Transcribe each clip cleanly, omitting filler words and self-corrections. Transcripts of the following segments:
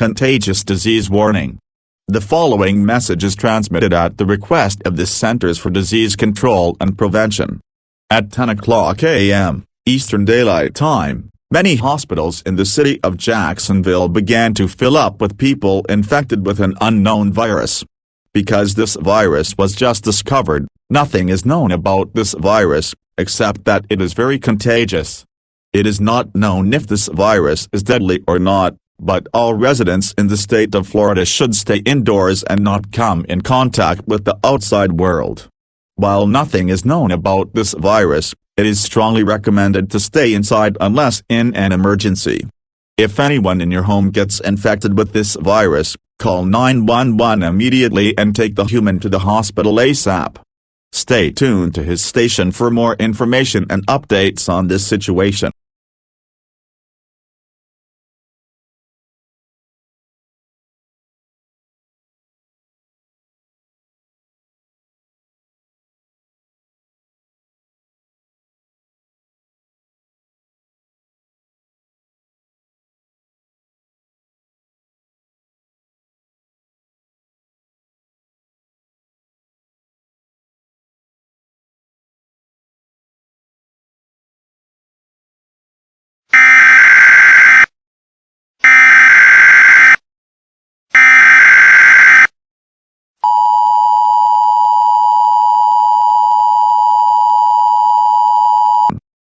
Contagious disease warning. The following message is transmitted at the request of the Centers for Disease Control and Prevention. At 10:00 a.m. Eastern Daylight Time, many hospitals in the city of Jacksonville began to fill up with people infected with an unknown virus. Because this virus was just discovered, nothing is known about this virus, except that it is very contagious. It is not known if this virus is deadly or not, but all residents in the state of Florida should stay indoors and not come in contact with the outside world. While nothing is known about this virus, it is strongly recommended to stay inside unless in an emergency. If anyone in your home gets infected with this virus, call 911 immediately and take the human to the hospital ASAP. Stay tuned to his station for more information and updates on this situation.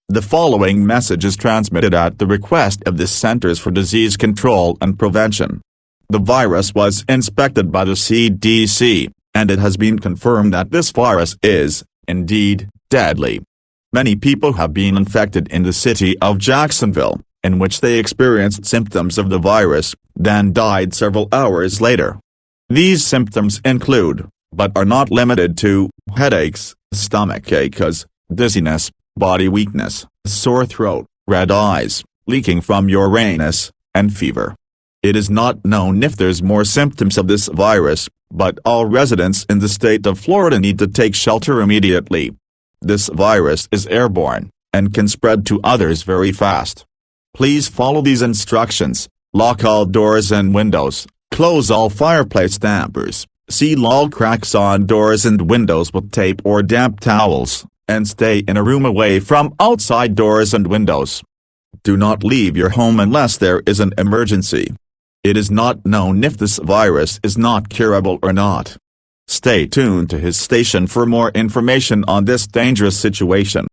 The following message is transmitted at the request of the Centers for Disease Control and Prevention. The virus was inspected by the CDC, and it has been confirmed that this virus is, indeed, deadly. Many people have been infected in the city of Jacksonville, in which they experienced symptoms of the virus, then died several hours later. These symptoms include, but are not limited to, headaches, stomach aches, dizziness, body weakness, sore throat, red eyes, leaking from your anus, and fever. It is not known if there's more symptoms of this virus, but all residents in the state of Florida need to take shelter immediately. This virus is airborne, and can spread to others very fast. Please follow these instructions: lock all doors and windows, close all fireplace dampers, seal all cracks on doors and windows with tape or damp towels, and stay in a room away from outside doors and windows. Do not leave your home unless there is an emergency. It is not known if this virus is not curable or not. Stay tuned to his station for more information on this dangerous situation.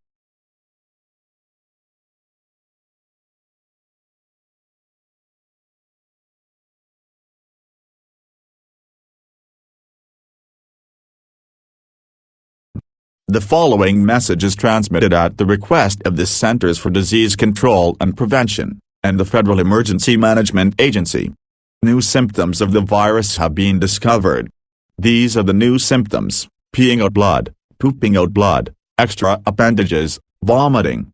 The following message is transmitted at the request of the Centers for Disease Control and Prevention, and the Federal Emergency Management Agency. New symptoms of the virus have been discovered. These are the new symptoms: peeing out blood, pooping out blood, extra appendages, vomiting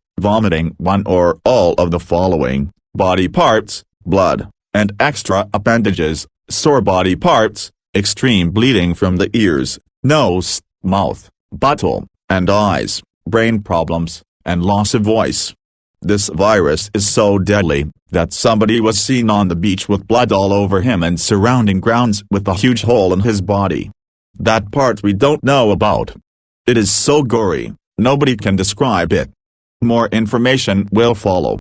one or all of the following: body parts, blood, and extra appendages, sore body parts, extreme bleeding from the ears, nose, mouth, butthole, and eyes, brain problems, and loss of voice. This virus is so deadly that somebody was seen on the beach with blood all over him and surrounding grounds with a huge hole in his body. That part we don't know about. It is so gory, nobody can describe it. More information will follow.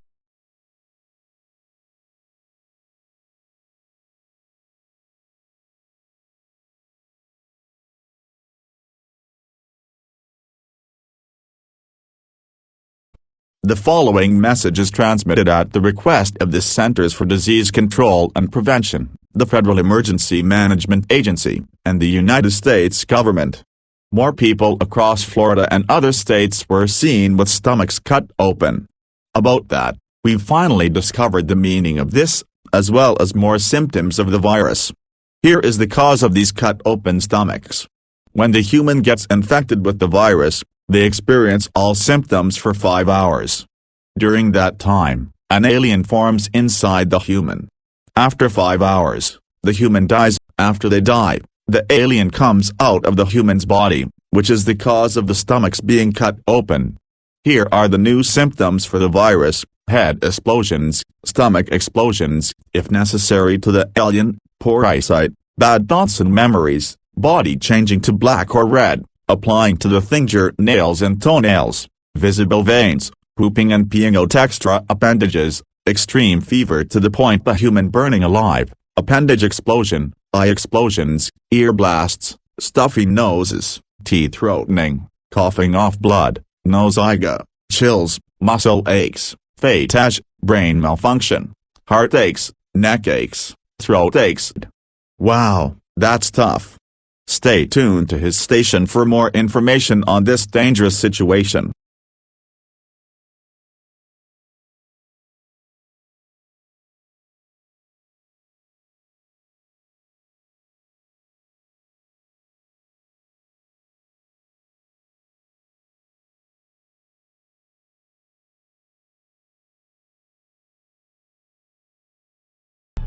The following message is transmitted at the request of the Centers for Disease Control and Prevention, the Federal Emergency Management Agency, and the United States government. More people across Florida and other states were seen with stomachs cut open. About that, we've finally discovered the meaning of this, as well as more symptoms of the virus. Here is the cause of these cut open stomachs. When the human gets infected with the virus, they experience all symptoms for 5 hours. During that time, an alien forms inside the human. After 5 hours, the human dies. After they die, the alien comes out of the human's body, which is the cause of the stomachs being cut open. Here are the new symptoms for the virus: head explosions, stomach explosions, if necessary to the alien, poor eyesight, bad thoughts and memories, body changing to black or red, applying to the fingernails and toenails, visible veins, pooping and peeing out extra appendages, extreme fever to the point the human burning alive, appendage explosion, eye explosions, ear blasts, stuffy noses, teeth throatening, coughing off blood, nausea, chills, muscle aches, fatigue, brain malfunction, heart aches, neck aches, throat aches. Wow, that's tough. Stay tuned to his station for more information on this dangerous situation.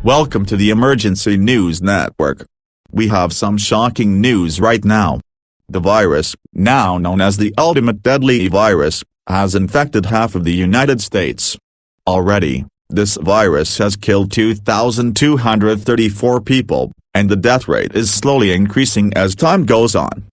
Welcome to the Emergency News Network. We have some shocking news right now. The virus, now known as the ultimate deadly virus, has infected half of the United States. Already, this virus has killed 2,234 people, and the death rate is slowly increasing as time goes on.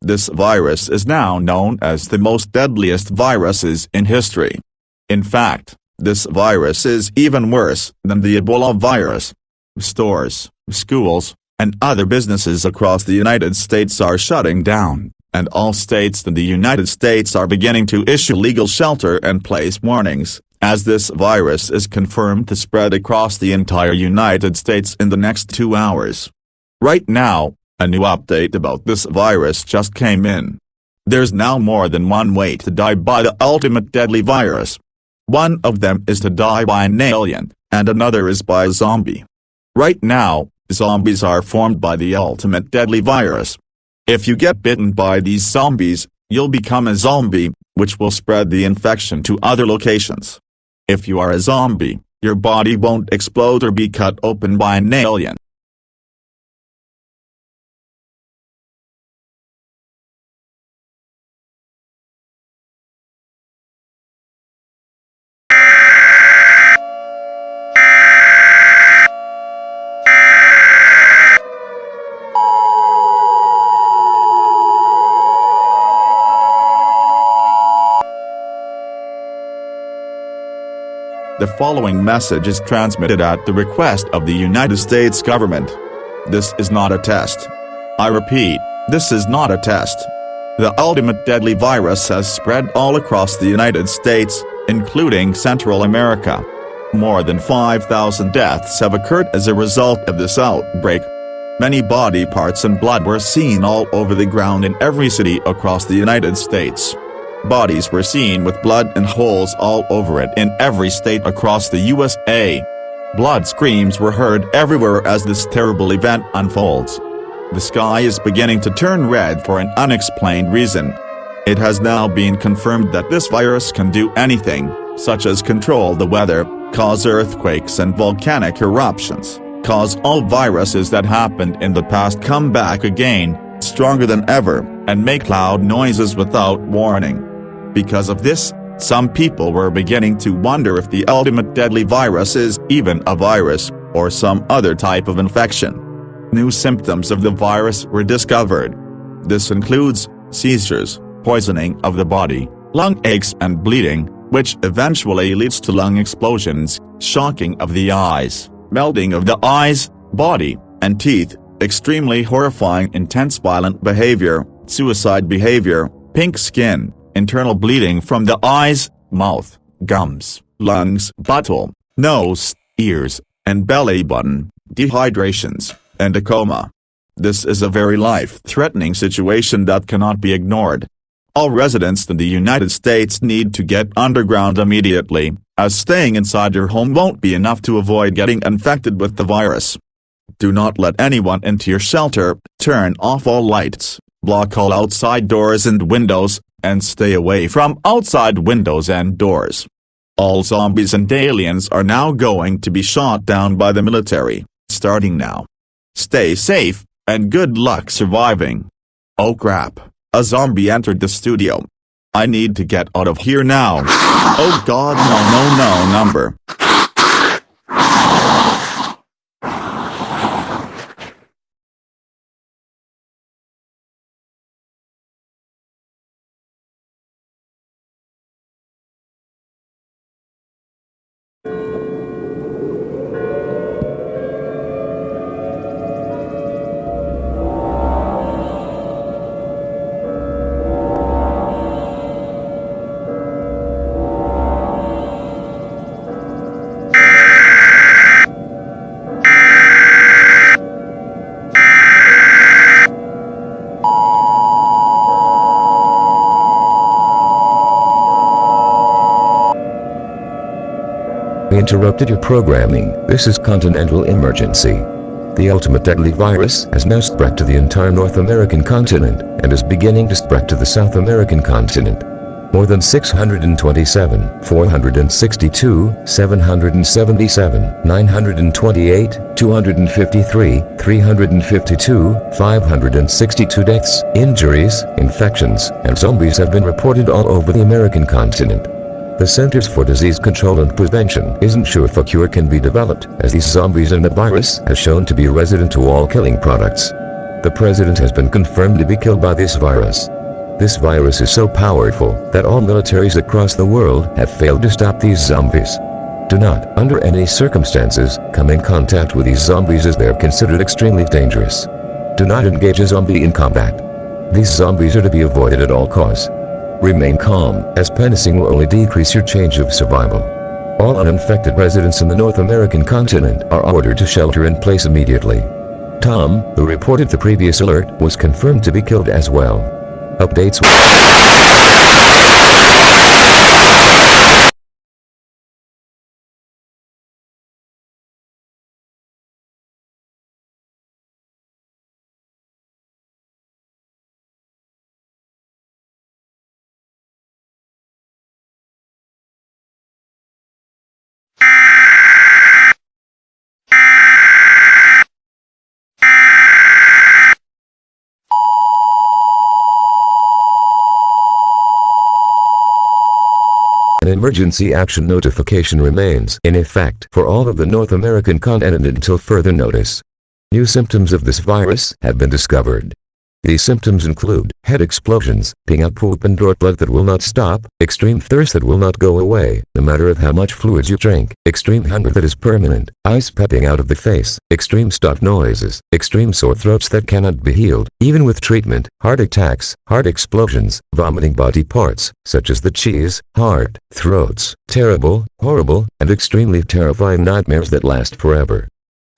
This virus is now known as the most deadliest viruses in history. In fact, this virus is even worse than the Ebola virus. Stores, schools, and other businesses across the United States are shutting down, and all states in the United States are beginning to issue legal shelter-in-place warnings, as this virus is confirmed to spread across the entire United States in the next 2 hours. Right now, a new update about this virus just came in. There's now more than one way to die by the ultimate deadly virus. One of them is to die by an alien, and another is by a zombie. Right now, zombies are formed by the ultimate deadly virus. If you get bitten by these zombies, you'll become a zombie, which will spread the infection to other locations. If you are a zombie, your body won't explode or be cut open by an alien. The following message is transmitted at the request of the United States government. This is not a test. I repeat, this is not a test. The ultimate deadly virus has spread all across the United States, including Central America. More than 5,000 deaths have occurred as a result of this outbreak. Many body parts and blood were seen all over the ground in every city across the United States. Bodies were seen with blood and holes all over it in every state across the USA. Blood screams were heard everywhere as this terrible event unfolds. The sky is beginning to turn red for an unexplained reason. It has now been confirmed that this virus can do anything, such as control the weather, cause earthquakes and volcanic eruptions, cause all viruses that happened in the past come back again, stronger than ever, and make loud noises without warning. Because of this, some people were beginning to wonder if the ultimate deadly virus is even a virus, or some other type of infection. New symptoms of the virus were discovered. This includes seizures, poisoning of the body, lung aches and bleeding, which eventually leads to lung explosions, shocking of the eyes, melting of the eyes, body, and teeth, extremely horrifying intense violent behavior, suicide behavior, pink skin, internal bleeding from the eyes, mouth, gums, lungs, butthole, nose, ears, and belly button, dehydrations, and a coma. This is a very life-threatening situation that cannot be ignored. All residents in the United States need to get underground immediately, as staying inside your home won't be enough to avoid getting infected with the virus. Do not let anyone into your shelter, turn off all lights, block all outside doors and windows, and stay away from outside windows and doors. All zombies and aliens are now going to be shot down by the military, starting now. Stay safe, and good luck surviving. Oh crap, a zombie entered the studio. I need to get out of here now. Oh God, no, number. We interrupted your programming. This is Continental Emergency. The ultimate deadly virus has now spread to the entire North American continent and is beginning to spread to the South American continent. More than 627, 462, 777, 928, 253, 352, 562 deaths, injuries, infections, and zombies have been reported all over the American continent. The Centers for Disease Control and Prevention isn't sure if a cure can be developed, as these zombies and the virus has shown to be resident to all killing products. The president has been confirmed to be killed by this virus. This virus is so powerful that all militaries across the world have failed to stop these zombies. Do not, under any circumstances, come in contact with these zombies as they are considered extremely dangerous. Do not engage a zombie in combat. These zombies are to be avoided at all costs. Remain calm, as menacing will only decrease your change of survival. All uninfected residents in the North American continent are ordered to shelter in place immediately. Tom, who reported the previous alert, was confirmed to be killed as well. Updates. An emergency action notification remains in effect for all of the North American continent until further notice. New symptoms of this virus have been discovered. These symptoms include head explosions, peeing up poop and or blood that will not stop, extreme thirst that will not go away, no matter of how much fluids you drink, extreme hunger that is permanent, eyes popping out of the face, extreme stuffed noises, extreme sore throats that cannot be healed, even with treatment, heart attacks, heart explosions, vomiting body parts, such as the cheese, heart, throats, terrible, horrible, and extremely terrifying nightmares that last forever.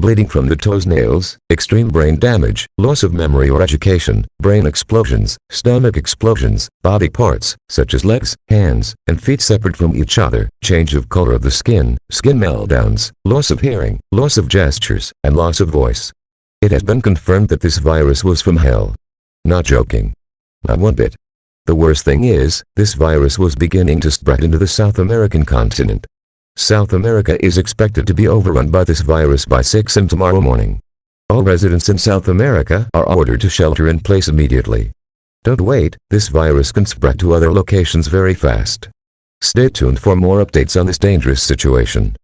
Bleeding from the toes, nails, extreme brain damage, loss of memory or education, brain explosions, stomach explosions, body parts, such as legs, hands, and feet separate from each other, change of color of the skin, skin meltdowns, loss of hearing, loss of gestures, and loss of voice. It has been confirmed that this virus was from hell. Not joking. Not one bit. The worst thing is, this virus was beginning to spread into the South American continent. South America is expected to be overrun by this virus by 6 a.m. tomorrow morning. All residents in South America are ordered to shelter in place immediately. Don't wait, this virus can spread to other locations very fast. Stay tuned for more updates on this dangerous situation.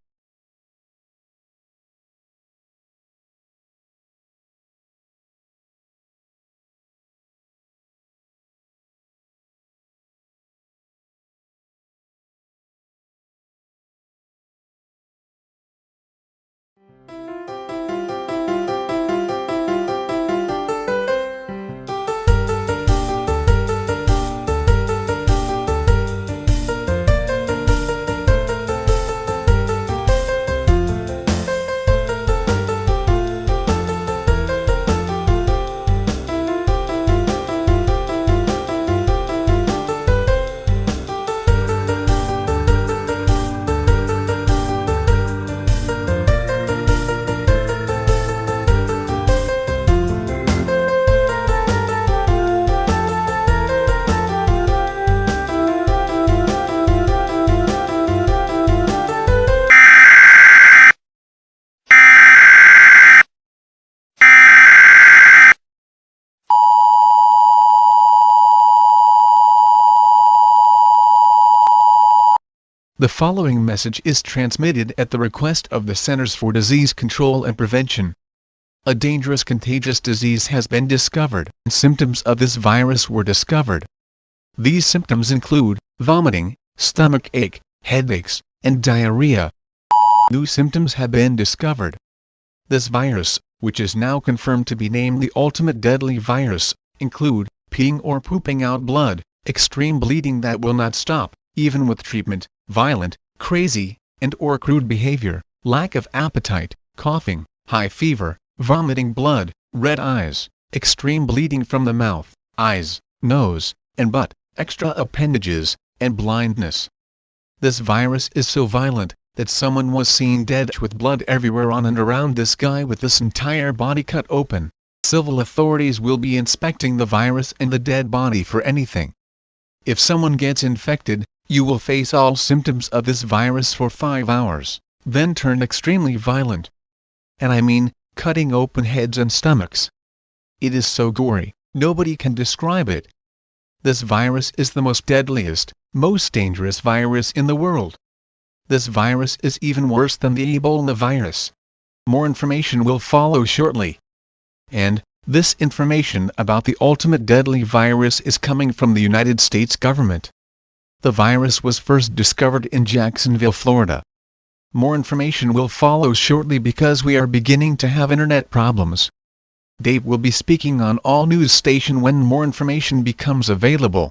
The following message is transmitted at the request of the Centers for Disease Control and Prevention. A dangerous contagious disease has been discovered, and symptoms of this virus were discovered. These symptoms include vomiting, stomach ache, headaches, and diarrhea. New symptoms have been discovered. This virus, which is now confirmed to be named the ultimate deadly virus, include peeing or pooping out blood, extreme bleeding that will not stop, even with treatment, violent, crazy, and/or crude behavior, lack of appetite, coughing, high fever, vomiting blood, red eyes, extreme bleeding from the mouth, eyes, nose, and butt, extra appendages, and blindness. This virus is so violent that someone was seen dead with blood everywhere on and around this guy with his entire body cut open. Civil authorities will be inspecting the virus and the dead body for anything. If someone gets infected, you will face all symptoms of this virus for 5 hours, then turn extremely violent. And I mean, cutting open heads and stomachs. It is so gory, nobody can describe it. This virus is the most deadliest, most dangerous virus in the world. This virus is even worse than the Ebola virus. More information will follow shortly. And, this information about the ultimate deadly virus is coming from the United States government. The virus was first discovered in Jacksonville, Florida. More information will follow shortly because we are beginning to have internet problems. Dave will be speaking on all news station when more information becomes available.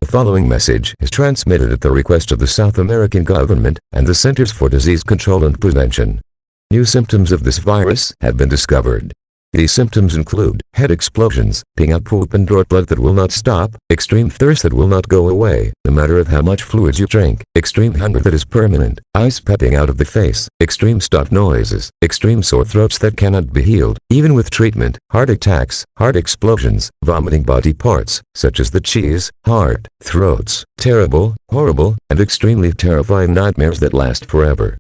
The following message is transmitted at the request of the South American government and the Centers for Disease Control and Prevention. New symptoms of this virus have been discovered. These symptoms include head explosions, peeing out poop and or blood that will not stop, extreme thirst that will not go away, no matter of how much fluids you drink, extreme hunger that is permanent, eyes popping out of the face, extreme stuffed noises, extreme sore throats that cannot be healed, even with treatment, heart attacks, heart explosions, vomiting body parts, such as the cheese, heart, throats, terrible, horrible, and extremely terrifying nightmares that last forever.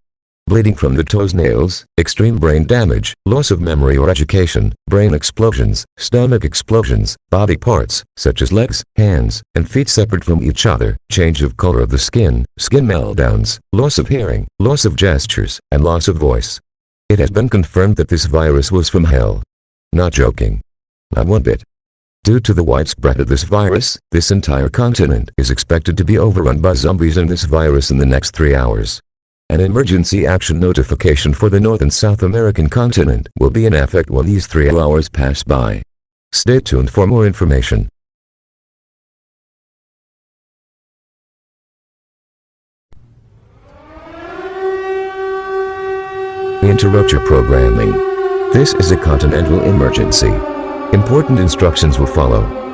Bleeding from the toes, nails, extreme brain damage, loss of memory or education, brain explosions, stomach explosions, body parts, such as legs, hands, and feet separate from each other, change of color of the skin, skin meltdowns, loss of hearing, loss of gestures, and loss of voice. It has been confirmed that this virus was from hell. Not joking. Not one bit. Due to the widespread of this virus, this entire continent is expected to be overrun by zombies in this virus in the next 3 hours. An emergency action notification for the North and South American continent will be in effect when these 3 hours pass by. Stay tuned for more information. We interrupt your programming. This is a Continental emergency. Important instructions will follow.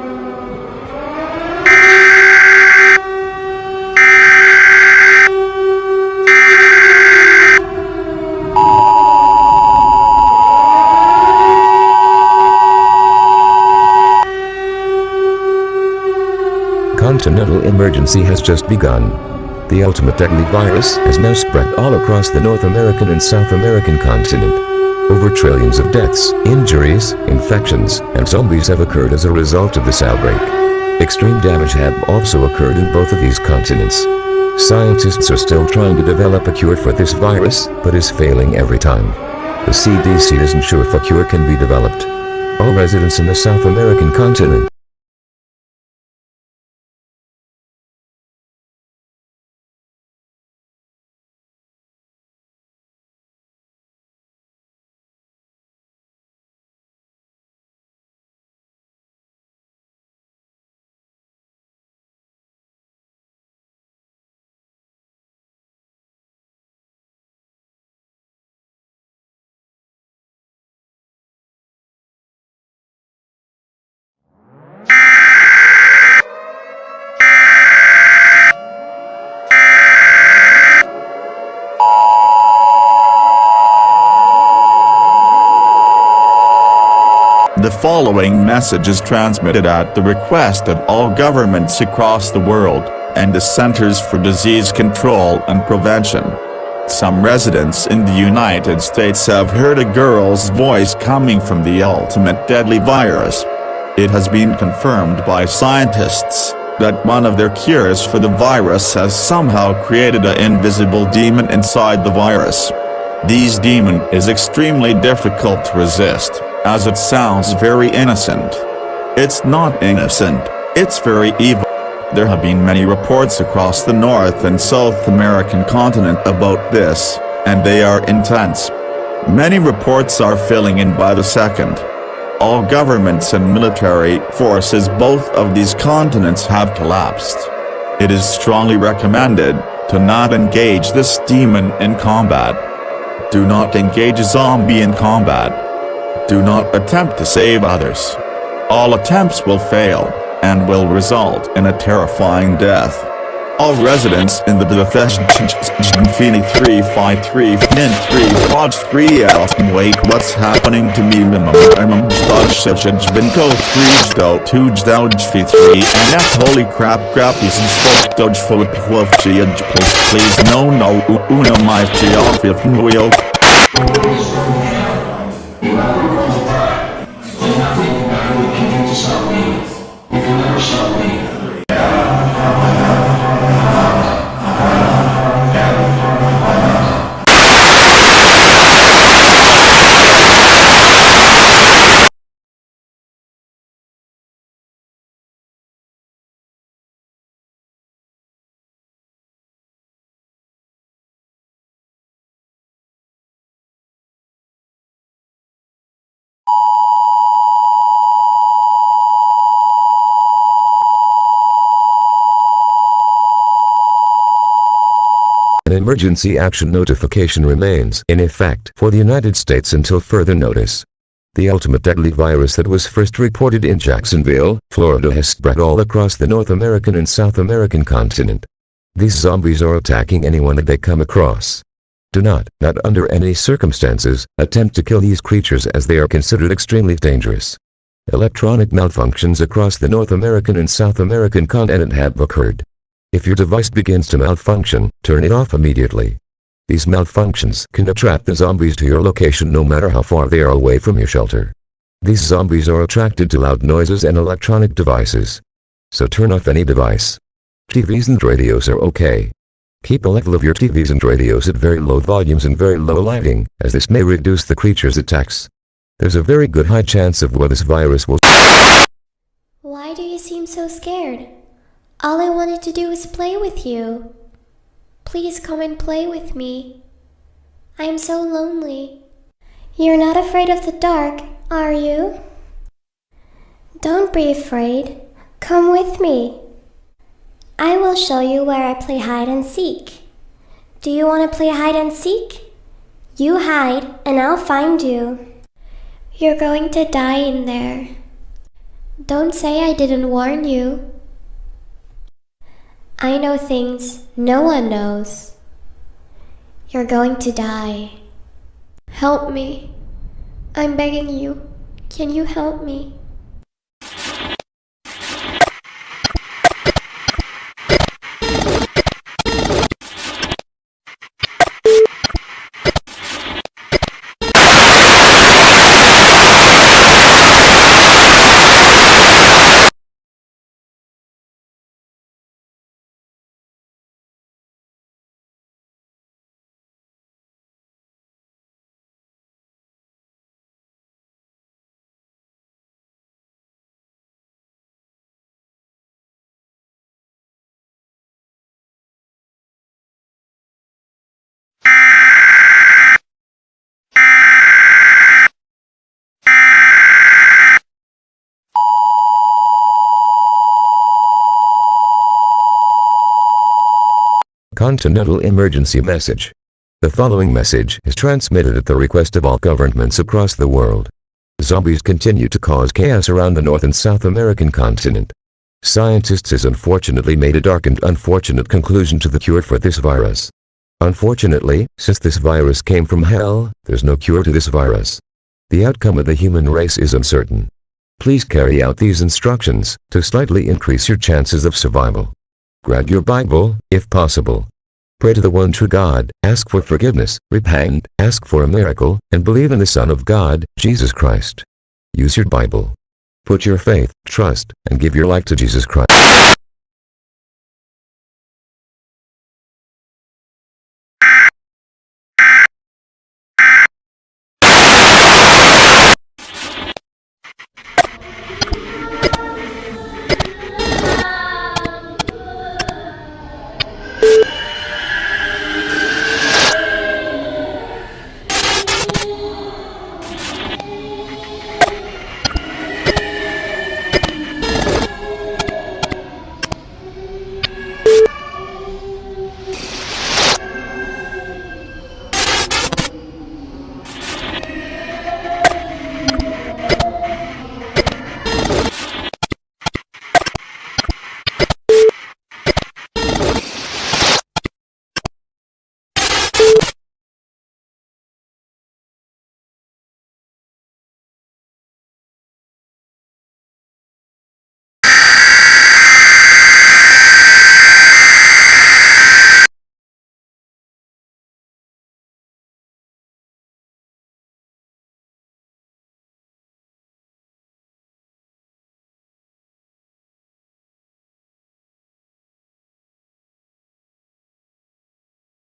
Continental emergency has just begun. The ultimate deadly virus has now spread all across the North American and South American continent. Over trillions of deaths, injuries, infections, and zombies have occurred as a result of this outbreak. Extreme damage have also occurred in both of these continents. Scientists are still trying to develop a cure for this virus, but is failing every time. The CDC isn't sure if a cure can be developed. All residents in the South American continent The following message is transmitted at the request of all governments across the world, and the Centers for Disease Control and Prevention. Some residents in the United States have heard a girl's voice coming from the ultimate deadly virus. It has been confirmed by scientists that one of their cures for the virus has somehow created an invisible demon inside the virus. This demon is extremely difficult to resist, as it sounds very innocent. It's not innocent, it's very evil. There have been many reports across the North and South American continent about this, and they are intense. Many reports are filling in by the second. All governments and military forces both of these continents have collapsed. It is strongly recommended to not engage this demon in combat. Do not engage a zombie in combat. Do not attempt to save others. All attempts will fail, and will result in a terrifying death. All residents in the Fini 353 Nin 3 Podge 3 Elf wait, what's happening to me? I'm such a Vinco 3 2 Dodge 3 and F holy crap is in spoke Dodge full of please no uno my geography wheel. An emergency action notification remains in effect for the United States until further notice. The ultimate deadly virus that was first reported in Jacksonville, Florida has spread all across the North American and South American continent. These zombies are attacking anyone that they come across. Do not under any circumstances, attempt to kill these creatures as they are considered extremely dangerous. Electronic malfunctions across the North American and South American continent have occurred. If your device begins to malfunction, turn it off immediately. These malfunctions can attract the zombies to your location no matter how far they are away from your shelter. These zombies are attracted to loud noises and electronic devices. So turn off any device. TVs and radios are okay. Keep the level of your TVs and radios at very low volumes and very low lighting, as this may reduce the creature's attacks. There's a very good high chance of where this virus will. Why do you seem so scared? All I wanted to do was play with you. Please come and play with me. I am so lonely. You're not afraid of the dark, are you? Don't be afraid. Come with me. I will show you where I play hide and seek. Do you want to play hide and seek? You hide and I'll find you. You're going to die in there. Don't say I didn't warn you. I know things no one knows. You're going to die. Help me. I'm begging you. Can you help me? Continental emergency message. The following message is transmitted at the request of all governments across the world. Zombies continue to cause chaos around the North and South American continent. Scientists has unfortunately made a dark and unfortunate conclusion to the cure for this virus. Unfortunately, since this virus came from hell, there's no cure to this virus. The outcome of the human race is uncertain. Please carry out these instructions to slightly increase your chances of survival. Grab your Bible, if possible. Pray to the one true God, ask for forgiveness, repent, ask for a miracle, and believe in the Son of God, Jesus Christ. Use your Bible. Put your faith, trust, and give your life to Jesus Christ.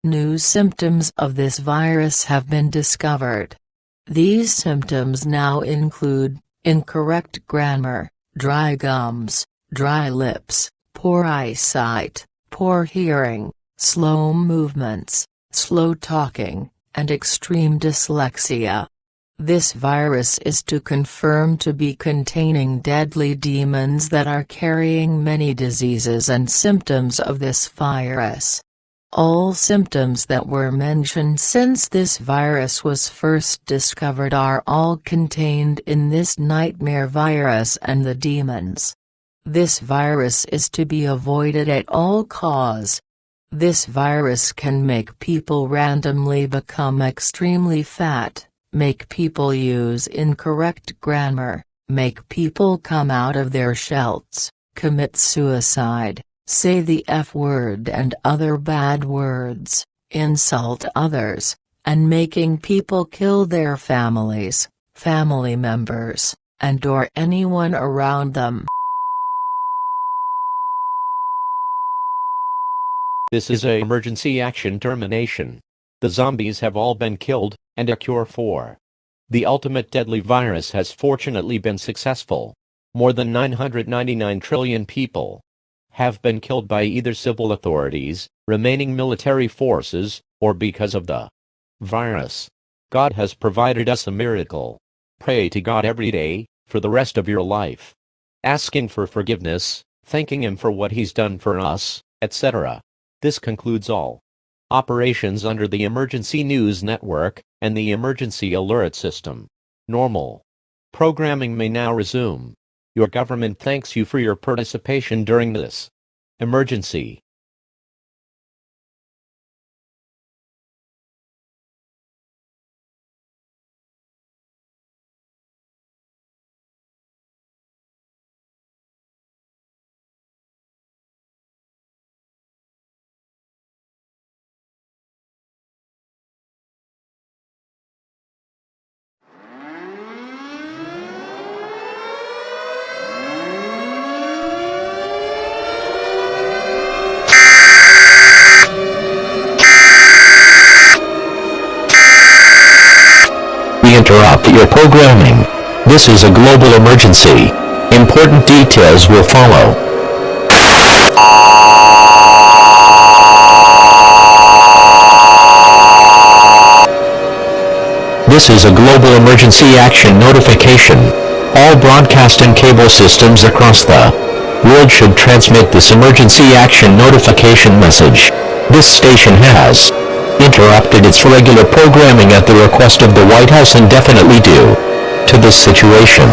New symptoms of this virus have been discovered. These symptoms now include incorrect grammar, dry gums, dry lips, poor eyesight, poor hearing, slow movements, slow talking, and extreme dyslexia. This virus is confirmed to be containing deadly demons that are carrying many diseases and symptoms of this virus. All symptoms that were mentioned since this virus was first discovered are all contained in this nightmare virus and the demons. This virus is to be avoided at all costs. This virus can make people randomly become extremely fat, make people use incorrect grammar, make people come out of their shells, commit suicide, say the F word and other bad words, insult others, and making people kill their families, family members, and/or anyone around them. This is an emergency action termination. The zombies have all been killed, and a cure for the ultimate deadly virus has fortunately been successful. More than 999 trillion people have been killed by either civil authorities, remaining military forces, or because of the virus. God has provided us a miracle. Pray to God every day, for the rest of your life, asking for forgiveness, thanking Him for what He's done for us, etc. This concludes all operations under the Emergency News Network and the Emergency Alert System. Normal programming may now resume. Your government thanks you for your participation during this emergency. We interrupt your programming. This is a global emergency. Important details will follow. This is a global emergency action notification. All broadcast and cable systems across the world should transmit this emergency action notification message. This station has interrupted its regular programming at the request of the White House indefinitely due to this situation.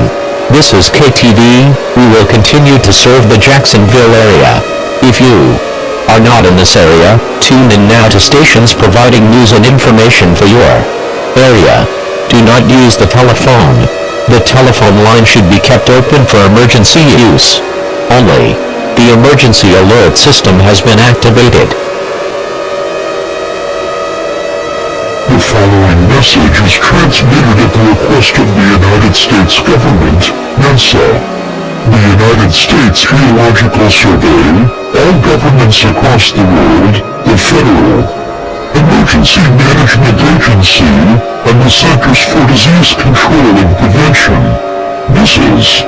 This is KTV. We will continue to serve the Jacksonville area. If you are not in this area, tune in now to stations providing news and information for your area. Do not use the telephone. The telephone line should be kept open for emergency use only. The emergency alert system has been activated. The following message is transmitted at the request of the United States government, NASA, the United States Geological Survey, all governments across the world, the Federal Emergency Management Agency, and the Centers for Disease Control and Prevention. This is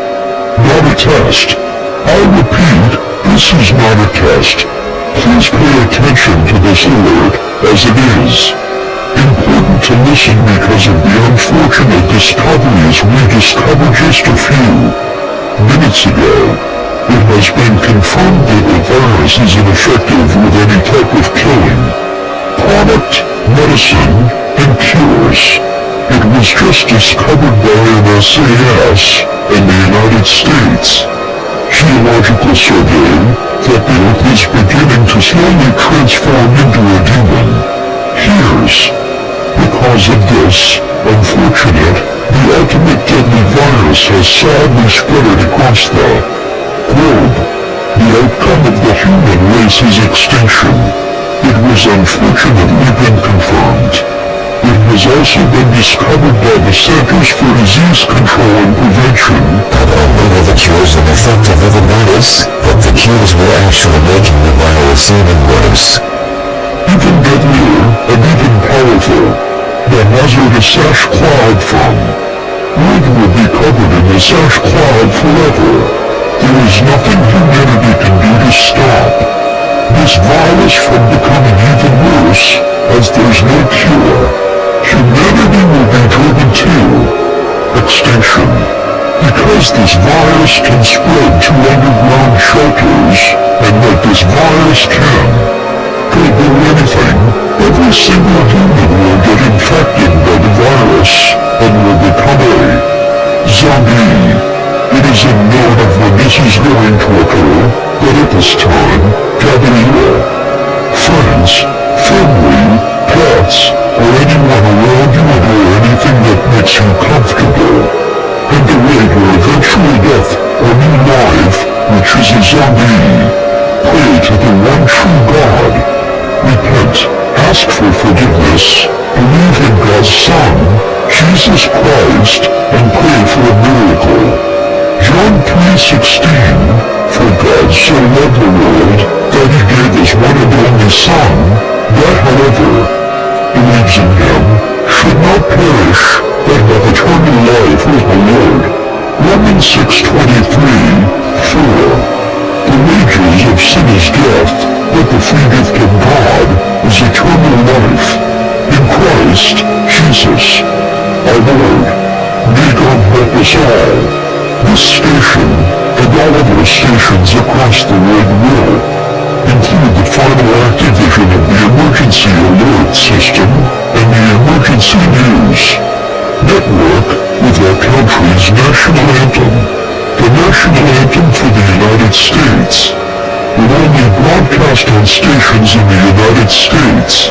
not a test. I repeat, this is not a test. Please pay attention to this alert, as it is important to listen because of the unfortunate discoveries we discovered just a few minutes ago. It has been confirmed that the virus is ineffective with any type of killing product, medicine, and cures. It was just discovered by EAS in the United States Geological Survey that the Earth is beginning to slowly transform into a demon. Because of this, unfortunate, the ultimate deadly virus has sadly spread across the globe. The outcome of the human race's extinction. It was unfortunately been confirmed. It has also been discovered by the Centers for Disease Control and Prevention. Not only were the cures ineffective of the virus, but the cures were actually making the virus even worse. Even deadlier and even powerful. The hazardous ash cloud from Earth will be covered in this ash cloud forever. There is nothing humanity can do to stop this virus from becoming even worse, as there's no cure. Humanity will be driven to extinction. Because this virus can spread to underground shelters, and like this virus can do anything, every single human will get infected by the virus, and will become a zombie. It is unknown of when this is going to occur, but at this time, gather your friends, family, pets, or anyone around you or anything that makes you comfortable, and await your eventual death or new life, which is a zombie. Pray to the one true God. Repent, ask for forgiveness, believe in God's Son, Jesus Christ, and pray for a miracle. John 3:16, for God so loved the world, that he gave his one and only Son, that whoever believes in him should not perish, but have eternal life with the Lord. Romans 6:23, 4. The wages of sin is death, but the free gift of God is eternal life in Christ Jesus our Lord. May God help us all. This station, and all other stations across the world will include the final activation of the emergency alert system and the emergency news network with our country's national anthem. The national anthem for the United States will only broadcast on stations in the United States.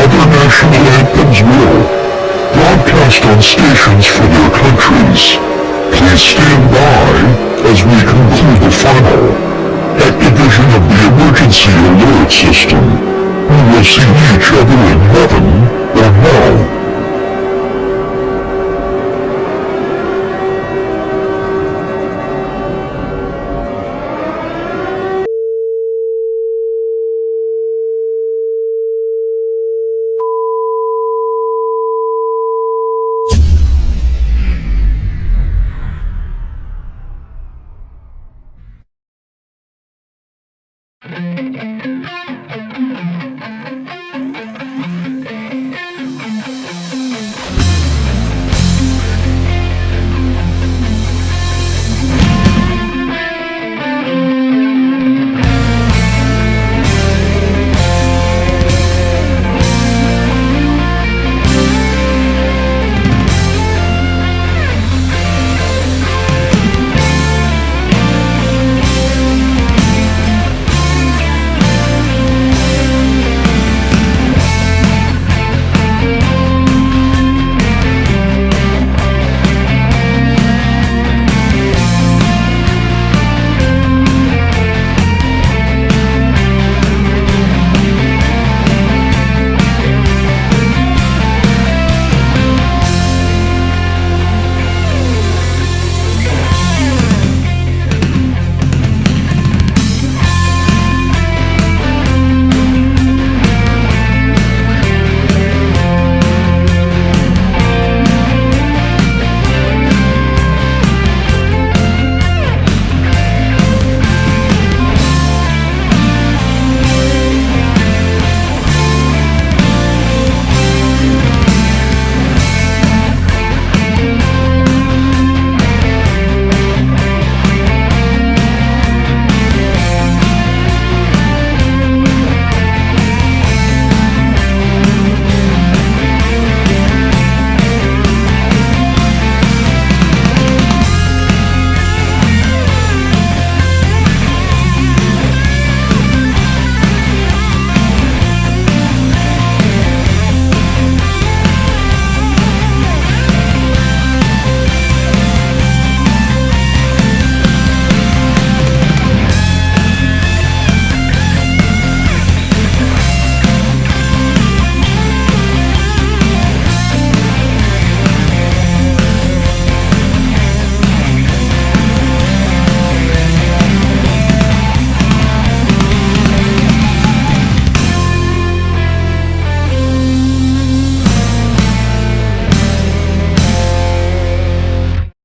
Other national anthems will broadcast on stations for their countries. Please stand by as we conclude the final activation of the emergency alert system. We will see each other in heaven or hell.